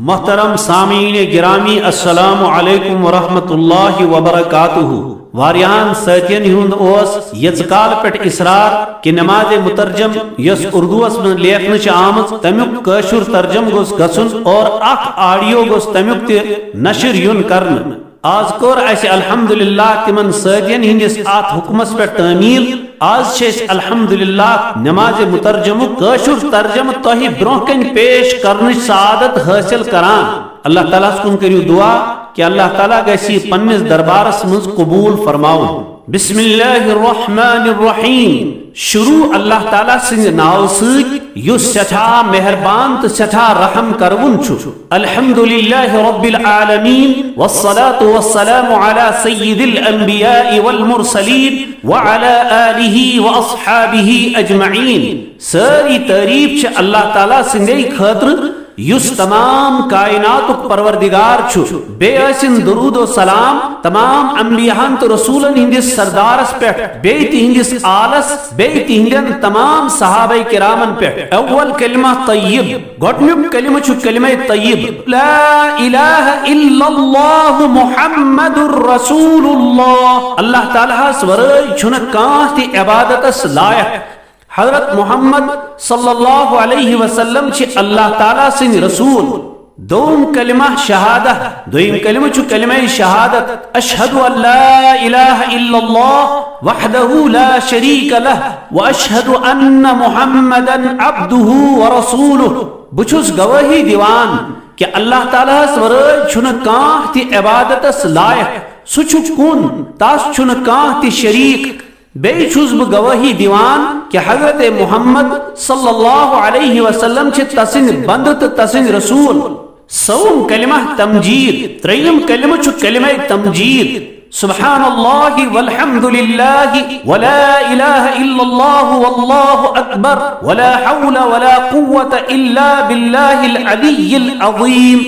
मोहतरम सामीन गिरामी अस्सलामु अलैकुम वरहमतुल्लाहि वबरकातुहु। वारियान सतियन हुंद ओस यच काल पेट इसरार कि नमाज मुतरजम यस उर्दूस में लेखन छ आमज तमुक कशुर तर्जम गोस गसुन और अख ऑडियो गोस तमुक ते नशर युन करन। आज कोर अस अल्हम्दुलिल्लाह तिमन सतियन हिंदिस आत हुकमस पे तामील। आज छे अल्हम्दुलिल्लाह नमाज मुतरजम कशुर तर्जम तोहि ब्रोकन पेश करने सादत हासिल करान। अल्लाह ताला कुन करियो दुआ कि अल्लाह ताला गसी पन्निस दरबारस मज कबूल फरमाओ। बिस्मिल्लाहिर रहमानिर रहीम। शुरू अल्लाह ताला सिंह नाव सत युस सठा मेहरबान तो सठा रहम करवुन छु। अल्हम्दुलिल्लाहि रब्बिल आलमीन वस्सलातु वस्सलामु अला सय्यिदिल अंबिया'i वल मुरसलीन व अला आलिहि व अस्हाबिहि अजमईन। सारी तारीफ छ अल्लाह ताला सिंह खातिर युस तमाम कायनात परवरदिगार छु। बेअसिन दुरूद व सलाम तमाम अंबियान तो रसूलन हिंदिस सरदारस पे बेत हिंदिस आलस बेत हिंदन तमाम सहाबाए किरामन पे। अव्वल कलिमा तय्यब गोडनुक कलिमा छु कलिमा तय्यब ला इलाहा इल्लल्लाह मुहम्मदुर रसूलुल्लाह। अल्लाह ताला स्वरय छुन कांति इबादतस लायक हजरत मोहम्मद सल्लल्लाहु अलैहि वसल्लम छ अल्लाह ताला सिंह रसूल। दोम कलिमा शहादत दोम कलिमा छु कलिमा शहादत अशहदु अल्ला इलाहा इल्लल्लाह वहदहु ला शरीक लह व अशहदु अन्न मुहम्मदन अब्दुहु व रसूलुहु। बुछुस गवाही दीवान कि अल्लाह ताला स्वरय छुन कांति इबादतस लायक सुछु कुन तास छुन कांति शरीक। बेछुस ब गवाही दीवान कि हजरत मोहम्मद सल्लल्लाहु अलैहि वसल्लम छ तसिन बंदत तसिन रसूल। सौम कलिमा तमजीद त्रयम कलिमा छु कलिमा तमजीद सुब्हानल्लाहि वल्हम्दुलिल्लाहि वला इलाहा इल्लल्लाहु वल्लाहु अकबर वला हौला वला कुव्वता इल्ला बिल्लाहिल अलिय्यिल अज़ीम।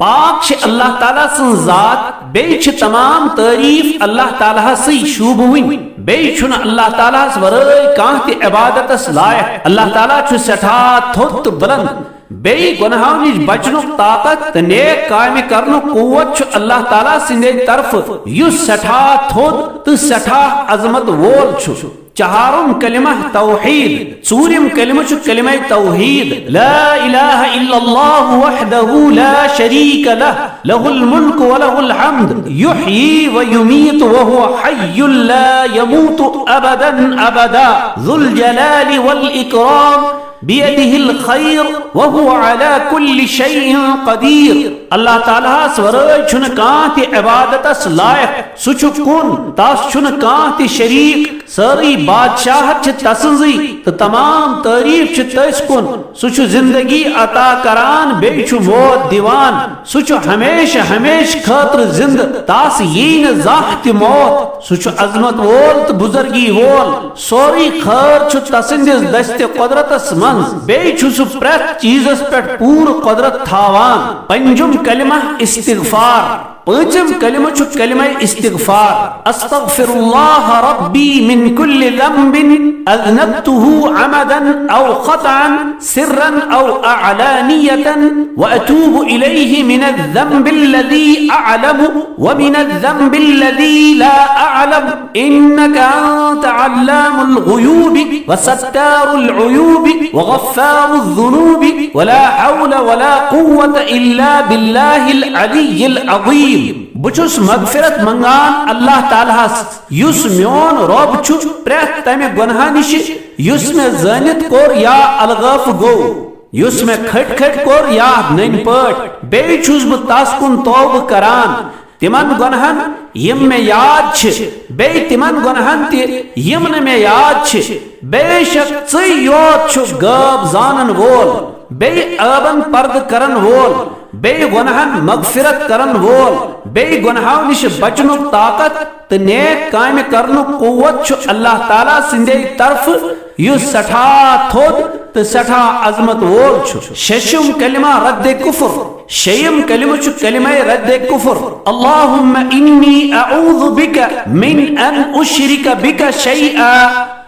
पाक छ अल्लाह ताला सं जात बेछ तमाम तारीफ अल्लाह ताला से शूबुन बेछुन अल्लाह ताला वरय कांति इबादतस लायक। अल्लाह ताला छु सठा थोत बुलंद बे गुनाहों निश बचनुक ताकत नेक काम करनुक कुव्वत छु अल्लाह ताला सिंदे तरफ युस सठा थोत तो सठा अजमत वोल छु। चहारुम कलिमा तौहीद सूरिम कलिमा छु कलिमा तौहीद ला इलाहा इल्लल्लाह वहदहु ला शरीक लह लहुल मुल्क व लहुल हम्द युहयी व युमीत व हुवा हय्युल ला यमूतु अबदन अबदा ज़ुल जलाली वल इकराम बियदिहिल खैर व हुवा अला कुल्लि शैइन कदीर। अल्लाह ताला स्वरय छुन कांति इबादतस लायक सुछु कुन तास छुन कांति शरीक। सारी बादशाहत छ तसंजी तो तमाम तारीफ छ तस कुन सुछु जिंदगी अता करान बेछु मौत दीवान सुछु हमेशा हमेश खातिर जिंद तास यीन जाहत मौत सुछु अजमत वोल तो बुजुर्गी वोल सोरी खैर छु तसंदिस दस्ते कुदरतस मन बेछु सु प्रत चीजस पे पूर्ण कुदरत थावान। पंजुम कलिमा इस्तिगफार पांचम कलिमा छु कलिमा इस्तिगफार अस्तगफिरुल्लाह रब्बी मिन कुल्लि ज़ंबिन अज़नबतुहु अमदन औ ख़तअन सिर्रन औ अअलानियतन व अतूबु इलैहि मिन अज़्ज़ंबिल्लज़ी अअलमु व मिन अज़्ज़ंबिल्लज़ी ला अअलम इन्नका अंत अल्लामुल ग़ुयूबि व सत्तारुल उयूबि व गफ़्फ़ारुज़ ज़ुनूबि व ला हौला व ला कुव्वता इल्ला बिल्लाहिल अलिय्यिल अज़ीम। बुछुस मगफिरत मंगान अल्लाह ताला युस म्योन रब छु प्रत तमे गुनाह निश युस में जानित कोर या अलगाफ गो युस में खट खट कोर या नन पट बेछुस ब तास कुन तौब करान तिमन गुनाहन यम में याद छ बे तिमन गुनाहन ते यमन में याद छ बेशक च योत छु गब जानन वोल बे अबन पर्द करन वोल बे गुनाहन मगफिरत करन वोल बे गुनाहों निश बचनुक ताकत तो नेक काम करनुक कुव्वत छु अल्लाह ताला सिंदे तरफ युस सठा थोद तो सठा अजमत वोल छु। शशुम कलिमा रद्द कुफ्र शयम कलिमा छु कलिमा रद्द कुफ्र अल्लाहुम्मा इन्नी अऊज़ु बिका मिन अन उश्रिका बिका शैआ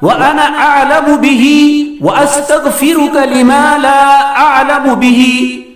व अना अअलमु बिही व अस्तगफिरुका लिमा ला अअलमु बिही।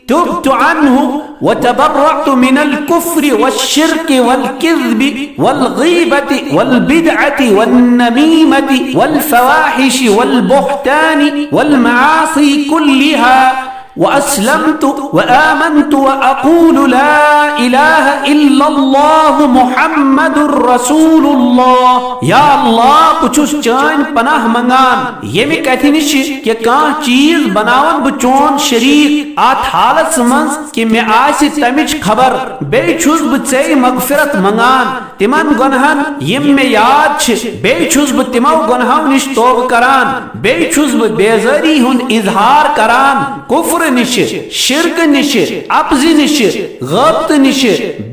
تبت عنه وتبرأت من الكفر والشرك والكذب والغيبة والبدعة والنميمة والفواحش والبهتان والمعاصي كلها وأسلمت وآمنت وأقول لا إله إلا الله محمد رسول الله या अल्लाह पुछुस चान पनाह मंगान यमि कथि निश कि कां चीज बनावन ब चोन शरीक आत हालत मंज कि मे आसि तमिच खबर बे छुस ब चे मगफिरत मंगान तिमन गुनहन यम मे याद छ बे छुस ब तिमो गुनहव निश तौब करान बे छुस ब बेजारी हुन इजहार करान कुफ्र निश शिरक निश अपजी निश गब्त निश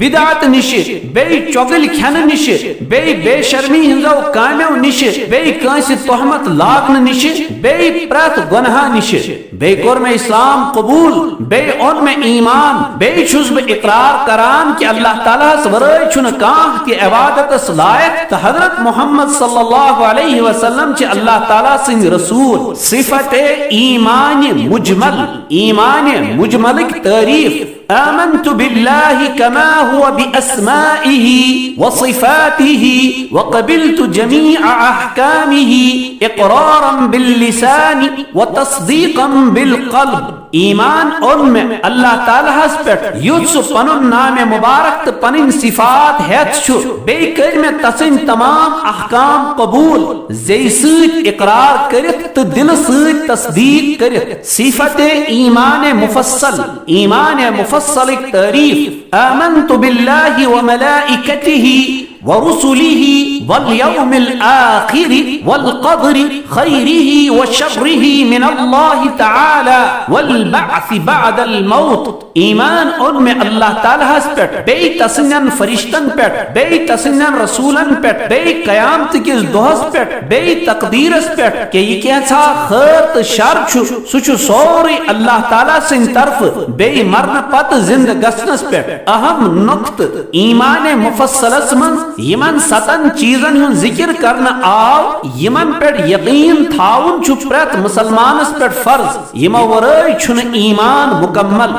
बिदात निश बे चौगल खन निश बे बेशर्मी हिंजो काम्यो निश बे कांसि तोहमत लागन निश बे प्रत गुनाह निश बे कोर में इस्लाम कबूल बे उन में ईमान बे छुस ब इकरार करान कि अल्लाह ताला सवरे छुन काह की इबादत लायक त हजरत मोहम्मद सल्लल्लाहु अलैहि वसल्लम च अल्लाह ताला सिंह रसूल सिफत ईमान मुजमल ईमान मुजमल की तारीफ آمنت بالله كما هو بأسمائه وصفاته وقبلت جميع أحكامه إقرارا باللسان وتصديقا بالقلب ईमान उनमें अल्लाह ताला पर युत्सु पनुन नाम मुबारक त पनिन सिफात हेत छु बे कर में तसिन तमाम अहकाम कबूल जैसूत इकरार करित त दिल सूत तस्दीक करित सिफत ईमान मुफस्सल तारीफ आमनतु बिल्लाहि व मलाइकतिहि ورسله واليوم الآخر والقدر خيره وشره من الله تعالى والبعث بعد الموت ईमान उनमें अल्लाह ताला पर बे तसन्नन फरिश्तन पर बे तसन्नन रसूलन पर बे क़यामत किस दोहस पर बे तकदीरस पर के ये क्या था खैर त शर छु सुचु सोरी अल्लाह ताला सिन तरफ बे मरन पत जिंद गसनस पर अहम नुक्त ईमान मुफस्सलस मन यमन सतन चीजन हुन जिक्र करना आव यमन पर यकीन थाउन छु प्रत मुसलमानस पर फर्ज यमो वरय छुन ईमान मुकम्मल।